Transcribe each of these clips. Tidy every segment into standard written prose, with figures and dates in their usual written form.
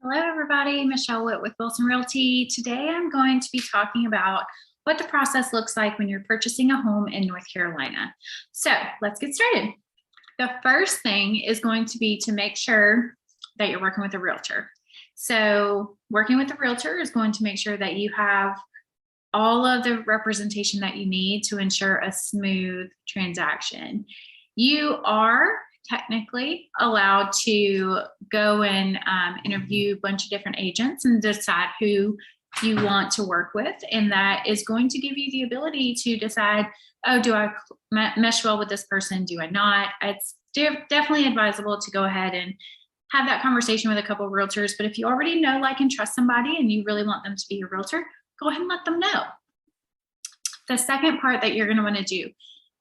Hello, everybody. Michelle Witt with Wilson Realty. Today, I'm going to be talking about what the process looks like when you're purchasing a home in North Carolina. So let's get started. The first thing is going to be to make sure that you're working with a realtor. So working with a realtor is going to make sure that you have all of the representation that you need to ensure a smooth transaction. You are technically allowed to go and interview a bunch of different agents and decide who you want to work with. And that is going to give you the ability to decide, oh, do I mesh well with this person? Do I not? It's definitely advisable to go ahead and have that conversation with a couple of realtors. But if you already know, like, and trust somebody and you really want them to be your realtor, go ahead and let them know. The second part that you're going to want to do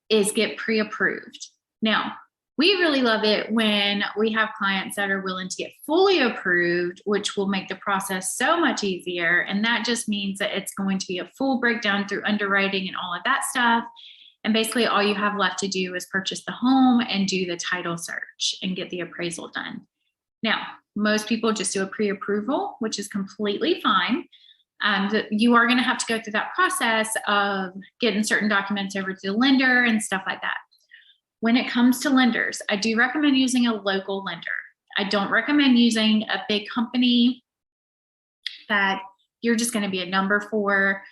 is get pre-approved. Now, we really love it when we have clients that are willing to get fully approved, which will make the process so much easier. And that just means that it's going to be a full breakdown through underwriting and all of that stuff. And basically all you have left to do is purchase the home and do the title search and get the appraisal done. Now, most people just do a pre-approval, which is completely fine. You are going to have to go through that process of getting certain documents over to the lender and stuff like that. When it comes to lenders, I do recommend using a local lender. I don't recommend using a big company that you're just going to be a number for.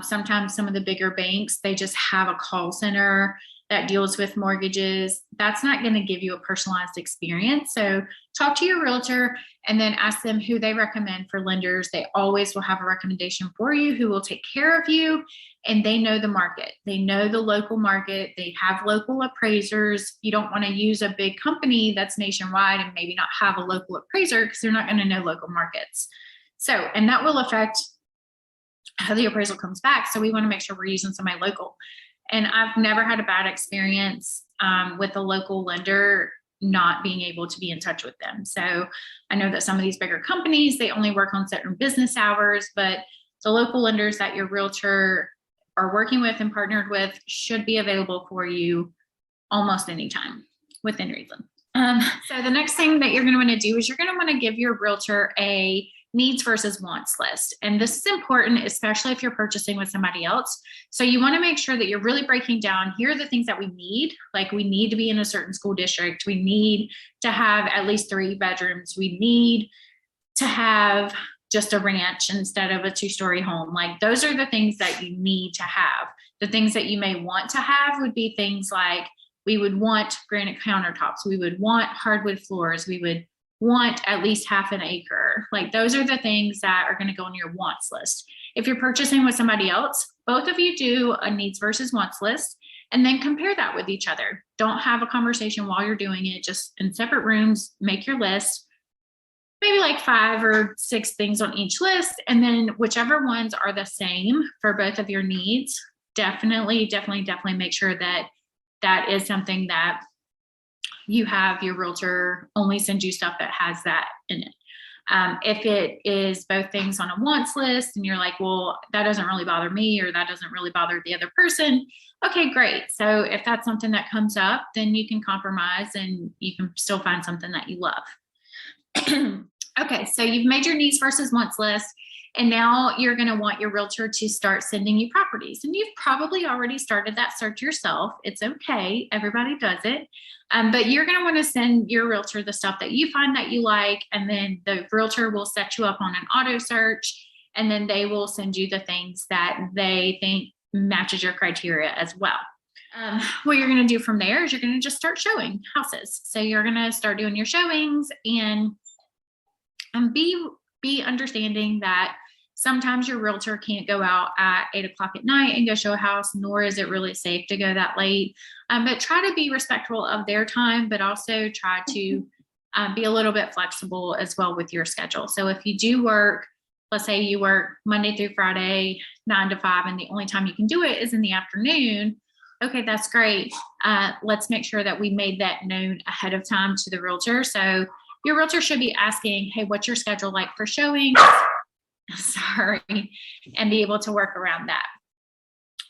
Sometimes some of the bigger banks, they just have a call center that deals with mortgages. That's not going to give you a personalized experience. So talk to your realtor and then ask them who they recommend for lenders. They always will have a recommendation for you who will take care of you, and they know the market. They know the local market. They have local appraisers. You don't want to use a big company that's nationwide and maybe not have a local appraiser because they're not going to know local markets. So, and that will affect how the appraisal comes back. So we want to make sure we're using somebody local. And I've never had a bad experience with a local lender not being able to be in touch with them. So I know that some of these bigger companies, they only work on certain business hours, but the local lenders that your realtor are working with and partnered with should be available for you almost anytime within reason. So the next thing that you're going to want to do is you're going to want to give your realtor a needs versus wants list. And this is important, especially if you're purchasing with somebody else. So you want to make sure that you're really breaking down, here are the things that we need. Like, we need to be in a certain school district. We need to have at least 3 bedrooms. We need to have just a ranch instead of a 2-story home. Like, those are the things that you need to have. The things that you may want to have would be things like, we would want granite countertops. We would want hardwood floors. We would want at least half an acre. Like, those are the things that are going to go on your wants list. If you're purchasing with somebody else, both of you do a needs versus wants list and then compare that with each other. Don't have a conversation while you're doing it, just in separate rooms, make your list, maybe like 5 or 6 things on each list. And then whichever ones are the same for both of your needs, definitely make sure that that is something that you have your realtor only send you stuff that has that in it. If it is both things on a wants list and you're like, well, that doesn't really bother me, or that doesn't really bother the other person, okay, great. So if that's something that comes up, then you can compromise and you can still find something that you love. Okay, so you've made your needs versus wants list. And now you're going to want your realtor to start sending you properties. And you've probably already started that search yourself. It's okay. Everybody does it. But you're going to want to send your realtor the stuff that you find that you like. And then the realtor will set you up on an auto search. And then they will send you the things that they think matches your criteria as well. What you're going to do from there is you're going to just start showing houses. So you're going to start doing your showings and be understanding that sometimes your realtor can't go out at 8 o'clock at night and go show a house, nor is it really safe to go that late. But try to be respectful of their time, but also try to be a little bit flexible as well with your schedule. So if you do work, let's say you work Monday through Friday, 9 to 5, and the only time you can do it is in the afternoon. Okay, that's great. Let's make sure that we made that known ahead of time to the realtor. So your realtor should be asking, hey, what's your schedule like for showings? Sorry, and be able to work around that.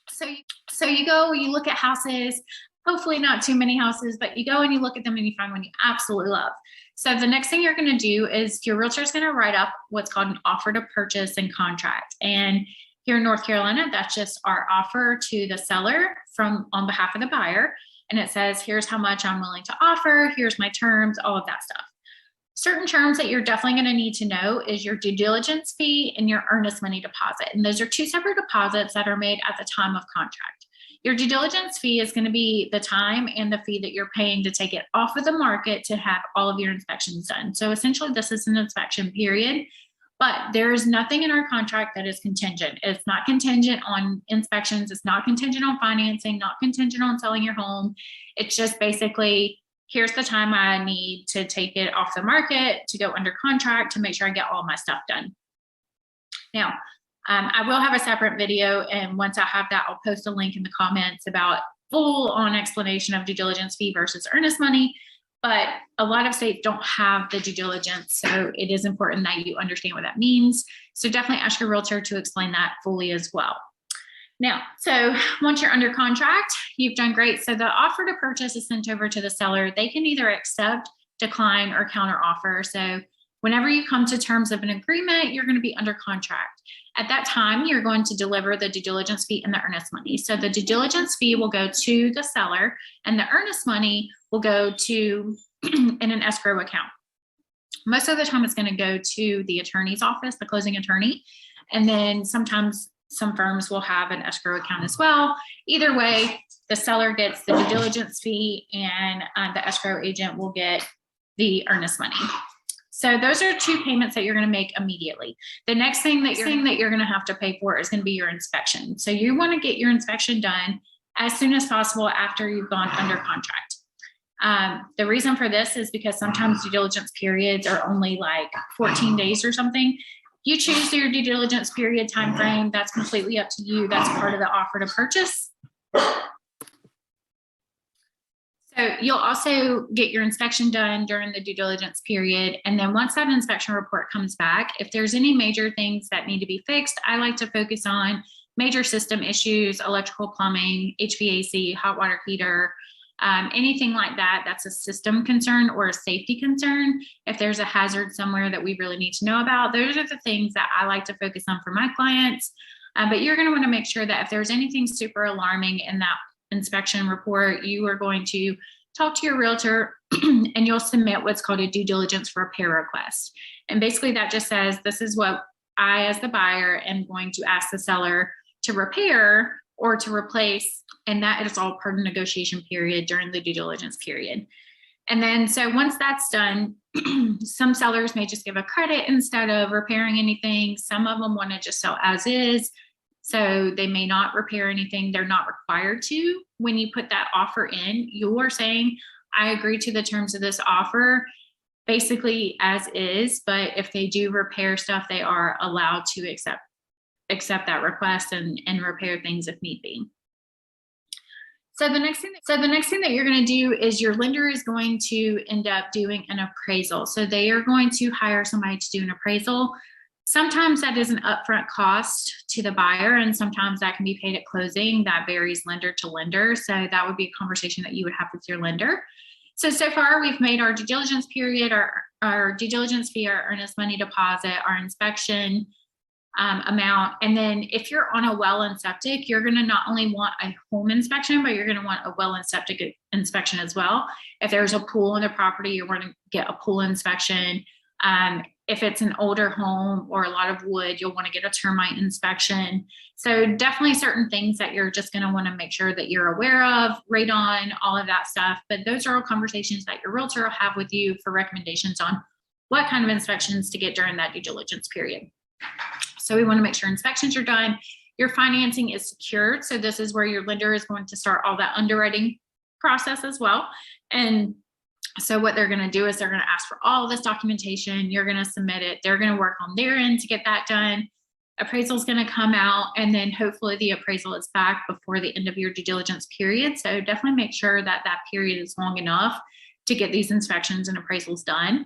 So you go, you look at houses, hopefully not too many houses, but you go and you look at them and you find one you absolutely love. So the next thing you're going to do is your realtor is going to write up what's called an offer to purchase and contract. And here in North Carolina, that's just our offer to the seller on behalf of the buyer. And it says, here's how much I'm willing to offer. Here's my terms, all of that stuff. Certain terms that you're definitely going to need to know is your due diligence fee and your earnest money deposit. And those are two separate deposits that are made at the time of contract. Your due diligence fee is going to be the time and the fee that you're paying to take it off of the market to have all of your inspections done. So essentially, this is an inspection period, but there is nothing in our contract that is contingent. It's not contingent on inspections. It's not contingent on financing, not contingent on selling your home. It's just basically, here's the time I need to take it off the market, to go under contract, to make sure I get all my stuff done. Now, I will have a separate video, and once I have that, I'll post a link in the comments about full-on explanation of due diligence fee versus earnest money. But a lot of states don't have the due diligence, so it is important that you understand what that means. So definitely ask your realtor to explain that fully as well. Now, so once you're under contract, you've done great. So the offer to purchase is sent over to the seller. They can either accept, decline, or counter offer. So whenever you come to terms of an agreement, you're going to be under contract. At that time, you're going to deliver the due diligence fee and the earnest money. So the due diligence fee will go to the seller, and the earnest money will go to in an escrow account. Most of the time, it's going to go to the attorney's office, the closing attorney, and then sometimes some firms will have an escrow account as well. Either way, the seller gets the due diligence fee, and the escrow agent will get the earnest money. So those are two payments that you're going to make immediately. The next thing that you're going to have to pay for is going to be your inspection. So you want to get your inspection done as soon as possible after you've gone under contract. The reason for this is because sometimes due diligence periods are only like 14 days or something. You choose your due diligence period time frame. That's completely up to you. That's part of the offer to purchase. So you'll also get your inspection done during the due diligence period. And then once that inspection report comes back, if there's any major things that need to be fixed, I like to focus on major system issues, electrical, plumbing, HVAC, hot water heater, anything like that. That's a system concern or a safety concern. If there's a hazard somewhere that we really need to know about, those are the things that I like to focus on for my clients. But you're going to want to make sure that if there's anything super alarming in that inspection report, you are going to talk to your realtor and you'll submit what's called a due diligence repair request. And basically that just says, this is what I, as the buyer, am going to ask the seller to repair or to replace. And that is all part of the negotiation period during the due diligence period. And then, so once that's done, some sellers may just give a credit instead of repairing anything. Some of them want to just sell as is. So they may not repair anything. They're not required to. When you put that offer in, you're saying, I agree to the terms of this offer, basically as is. But if they do repair stuff, they are allowed to accept that request and repair things if need be. So the next thing that you're going to do is your lender is going to end up doing an appraisal. So they are going to hire somebody to do an appraisal. Sometimes that is an upfront cost to the buyer, and sometimes that can be paid at closing. That varies lender to lender. So that would be a conversation that you would have with your lender. So far we've made our due diligence period, our due diligence fee, our earnest money deposit, our inspection amount. And then if you're on a well and septic, you're going to not only want a home inspection, but you're going to want a well and septic inspection as well. If there's a pool on the property, you're going to get a pool inspection. If it's an older home or a lot of wood, you'll want to get a termite inspection. So definitely certain things that you're just going to want to make sure that you're aware of, radon, all of that stuff. But those are all conversations that your realtor will have with you for recommendations on what kind of inspections to get during that due diligence period. So we want to make sure inspections are done. Your financing is secured. So this is where your lender is going to start all that underwriting process as well. And so what they're going to do is they're going to ask for all this documentation. You're going to submit it. They're going to work on their end to get that done. Appraisal is going to come out, and then hopefully the appraisal is back before the end of your due diligence period. So definitely make sure that that period is long enough to get these inspections and appraisals done.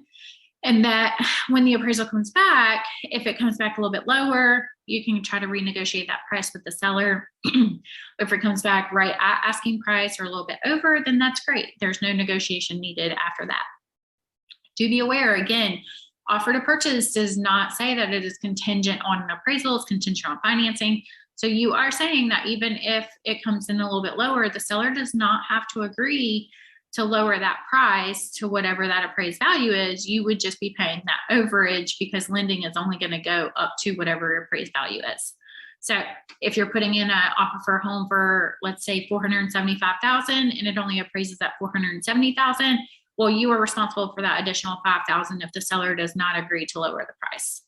And that when the appraisal comes back, if it comes back a little bit lower, you can try to renegotiate that price with the seller. If it comes back right at asking price or a little bit over, then that's great. There's no negotiation needed after that. Do be aware, again, offer to purchase does not say that it is contingent on an appraisal, it's contingent on financing. So you are saying that even if it comes in a little bit lower, the seller does not have to agree to lower that price to whatever that appraised value is. You would just be paying that overage because lending is only going to go up to whatever appraised value is. So if you're putting in an offer for a home for, let's say, $475,000 and it only appraises at $470,000, well, you are responsible for that additional $5,000 if the seller does not agree to lower the price.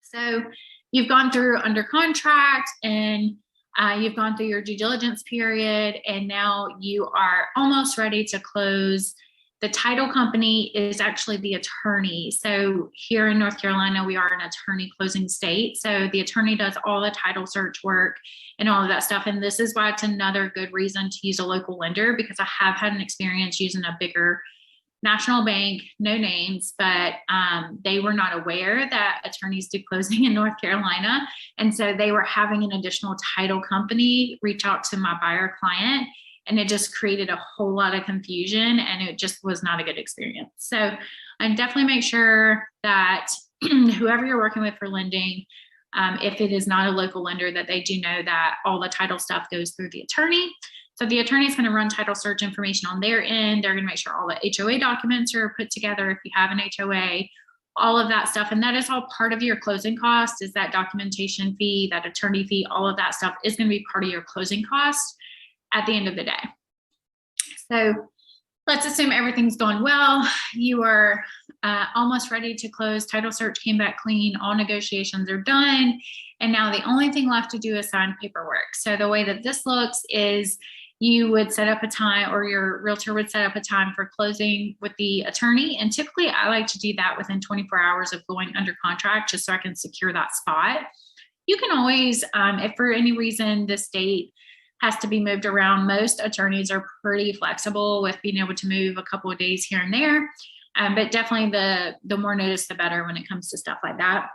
So you've gone through under contract and you've gone through your due diligence period, and now you are almost ready to close. The title company is actually the attorney. So here in North Carolina, we are an attorney closing state. So the attorney does all the title search work and all of that stuff. And this is why it's another good reason to use a local lender, because I have had an experience using a bigger national bank, no names, but they were not aware that attorneys do closing in North Carolina. And so they were having an additional title company reach out to my buyer client, and it just created a whole lot of confusion, and it just was not a good experience. So definitely make sure that whoever you're working with for lending, if it is not a local lender, that they do know that all the title stuff goes through the attorney. So the attorney is going to run title search information on their end. They're going to make sure all the HOA documents are put together if you have an HOA, all of that stuff. And that is all part of your closing cost, is that documentation fee, that attorney fee, all of that stuff is going to be part of your closing cost at the end of the day. So let's assume everything's going well. You are almost ready to close. Title search came back clean. All negotiations are done. And now the only thing left to do is sign paperwork. So the way that this looks is you would set up a time, or your realtor would set up a time for closing with the attorney. And typically I like to do that within 24 hours of going under contract, just so I can secure that spot. You can always, if for any reason this date has to be moved around, most attorneys are pretty flexible with being able to move a couple of days here and there. But definitely the more notice, the better when it comes to stuff like that.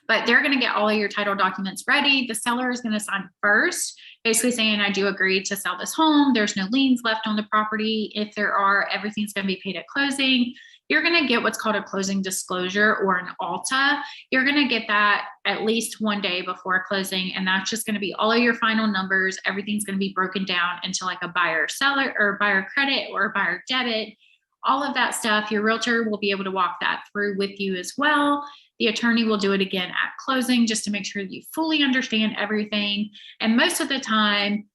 But they're going to get all of your title documents ready. The seller is going to sign first, basically saying, I do agree to sell this home. There's no liens left on the property. If there are, everything's going to be paid at closing. You're going to get what's called a closing disclosure, or an ALTA. You're going to get that at least one day before closing. And that's just going to be all of your final numbers. Everything's going to be broken down into like a buyer seller, or buyer credit, or buyer debit, all of that stuff. Your realtor will be able to walk that through with you as well. The attorney will do it again at closing, just to make sure you fully understand everything. And most of the time,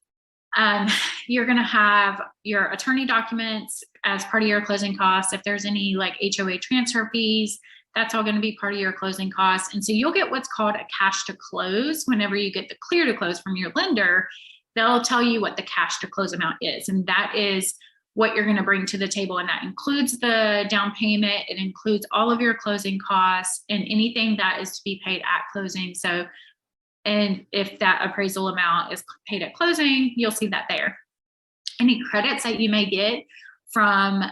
you're going to have your attorney documents as part of your closing costs. If there's any like HOA transfer fees, that's all going to be part of your closing costs. And so you'll get what's called a cash to close. Whenever you get the clear to close from your lender, they'll tell you what the cash to close amount is. And that is what you're going to bring to the table. And that includes the down payment. It includes all of your closing costs and anything that is to be paid at closing. So, and if that appraisal amount is paid at closing, you'll see that there. Any credits that you may get from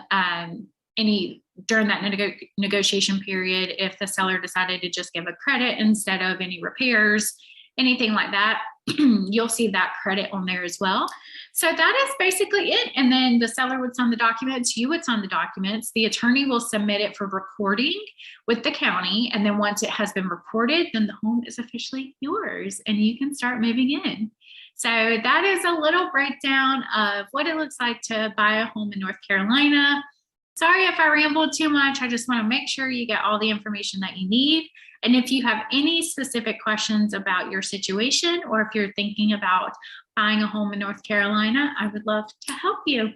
during that negotiation period, if the seller decided to just give a credit instead of any repairs, anything like that, you'll see that credit on there as well. So that is basically it. And then the seller would sign the documents, you would sign the documents, the attorney will submit it for recording with the county. And then once it has been recorded, then the home is officially yours and you can start moving in. So that is a little breakdown of what it looks like to buy a home in North Carolina. Sorry if I rambled too much. I just want to make sure you get all the information that you need. And if you have any specific questions about your situation, or if you're thinking about buying a home in North Carolina, I would love to help you.